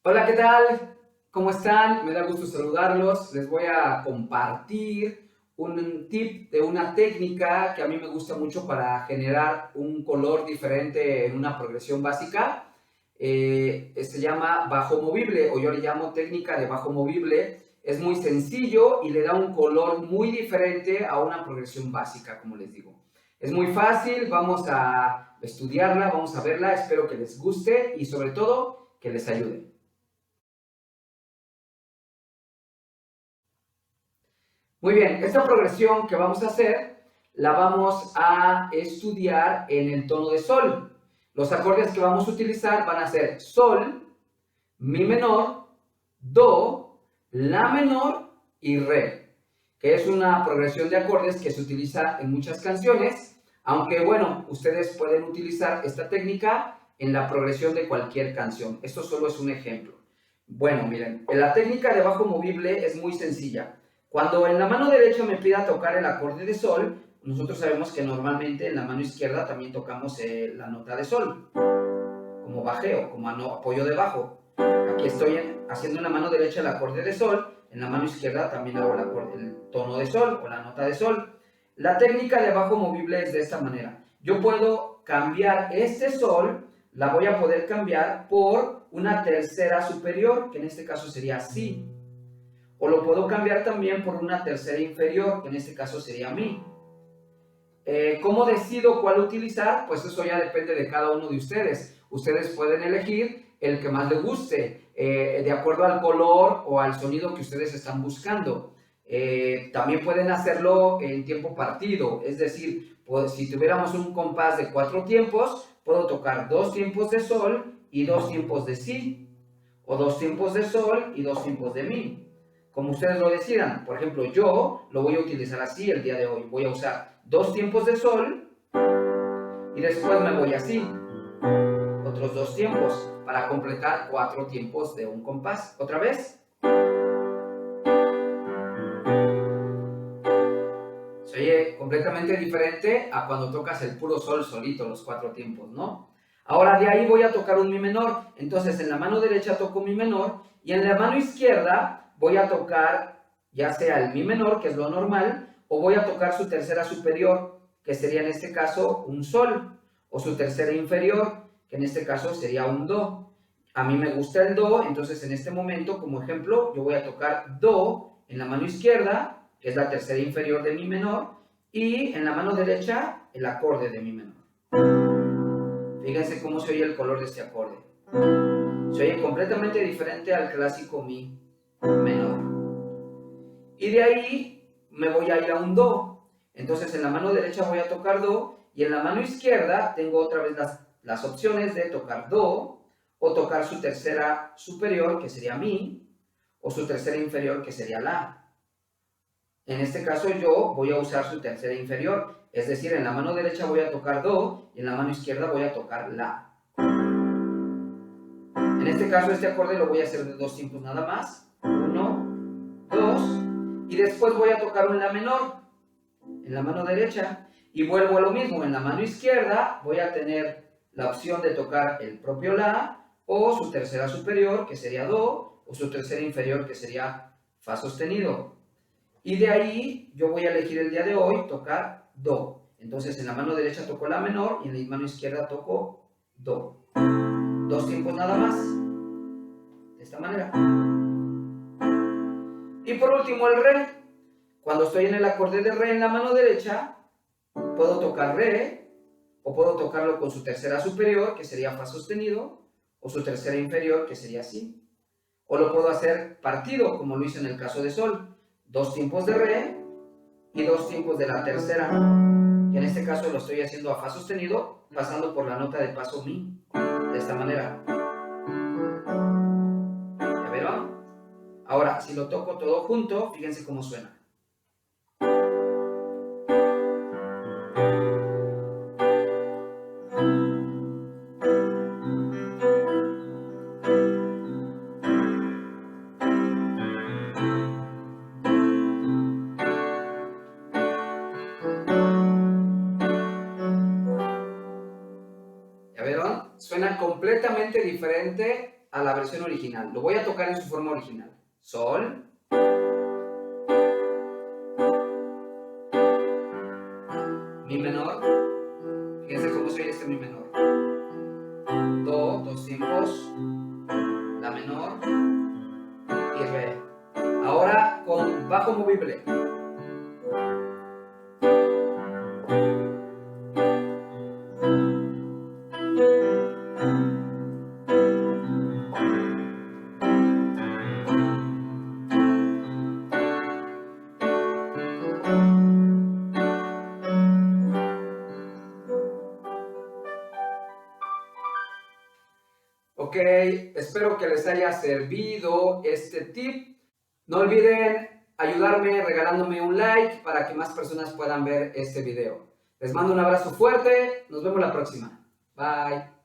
Hola, ¿qué tal? ¿Cómo están? Me da gusto saludarlos. Les voy a compartir un tip de una técnica que a mí me gusta mucho para generar un color diferente en una progresión básica. Se llama bajo movible o yo le llamo técnica de bajo movible. Es muy sencillo y le da un color muy diferente a una progresión básica, como les digo. Es muy fácil, vamos a estudiarla, vamos a verla, espero que les guste y sobre todo que les ayude. Muy bien, esta progresión que vamos a hacer la vamos a estudiar en el tono de sol. Los acordes que vamos a utilizar van a ser sol, mi menor, do, la menor y re, que es una progresión de acordes que se utiliza en muchas canciones, aunque bueno, ustedes pueden utilizar esta técnica en la progresión de cualquier canción. Esto solo es un ejemplo. Bueno, miren, la técnica de bajo movible es muy sencilla. Cuando en la mano derecha me pida tocar el acorde de sol, nosotros sabemos que normalmente en la mano izquierda también tocamos la nota de sol, como bajeo, como apoyo de bajo. Aquí estoy haciendo en la mano derecha el acorde de sol, en la mano izquierda también hago el tono de sol o la nota de sol. La técnica de bajo movible es de esta manera. Yo puedo cambiar este sol, la voy a poder cambiar por una tercera superior, que en este caso sería si. O lo puedo cambiar también por una tercera inferior, que en este caso sería mi. ¿Cómo decido cuál utilizar? Pues eso ya depende de cada uno de ustedes. Ustedes pueden elegir el que más les guste, de acuerdo al color o al sonido que ustedes están buscando. También pueden hacerlo en tiempo partido, es decir, pues, si tuviéramos un compás de 4 tiempos, puedo tocar 2 tiempos de sol y 2 tiempos de si, o 2 tiempos de sol y 2 tiempos de mi, como ustedes lo decidan. Por ejemplo, yo lo voy a utilizar así el día de hoy. Voy a usar 2 tiempos de sol y después me voy así, otros 2 tiempos, para completar 4 tiempos de un compás. Otra vez. Se oye completamente diferente a cuando tocas el puro sol solito, los 4 tiempos, ¿no? Ahora de ahí voy a tocar un mi menor. Entonces en la mano derecha toco mi menor y en la mano izquierda voy a tocar ya sea el mi menor, que es lo normal, o voy a tocar su tercera superior, que sería en este caso un sol, o su tercera inferior, que en este caso sería un do. A mí me gusta el do, entonces en este momento, como ejemplo, yo voy a tocar do en la mano izquierda, que es la tercera inferior de mi menor, y en la mano derecha el acorde de mi menor. Fíjense cómo se oye el color de este acorde. Se oye completamente diferente al clásico mi menor. Y de ahí me voy a ir a un do. Entonces en la mano derecha voy a tocar do y en la mano izquierda tengo otra vez las opciones de tocar do o tocar su tercera superior, que sería mi, o su tercera inferior, que sería la. En este caso yo voy a usar su tercera inferior, es decir, en la mano derecha voy a tocar do y en la mano izquierda voy a tocar la. En este caso este acorde lo voy a hacer de 2 tiempos nada más, 1, 2, y después voy a tocar un la menor en la mano derecha y vuelvo a lo mismo, en la mano izquierda voy a tener la opción de tocar el propio la o su tercera superior, que sería do, o su tercera inferior, que sería fa sostenido. Y de ahí yo voy a elegir el día de hoy tocar do. Entonces en la mano derecha toco la menor y en la mano izquierda toco do. 2 tiempos nada más. De esta manera. Y por último el re. Cuando estoy en el acorde de re en la mano derecha, puedo tocar re o puedo tocarlo con su tercera superior, que sería fa sostenido, o su tercera inferior, que sería si. O lo puedo hacer partido, como lo hice en el caso de sol. 2 tiempos de re y 2 tiempos de la tercera, que en este caso lo estoy haciendo a fa sostenido, pasando por la nota de paso mi, de esta manera. ¿Ya vieron? Ahora, si lo toco todo junto, fíjense cómo suena. ¿Ya vieron? Suena completamente diferente a la versión original. Lo voy a tocar en su forma original. Sol. Mi menor. Fíjense cómo se oye este mi menor. Do, dos tiempos. La menor. Y re. Ahora con bajo movible. Ok, espero que les haya servido este tip. No olviden ayudarme regalándome un like para que más personas puedan ver este video. Les mando un abrazo fuerte, nos vemos la próxima. Bye.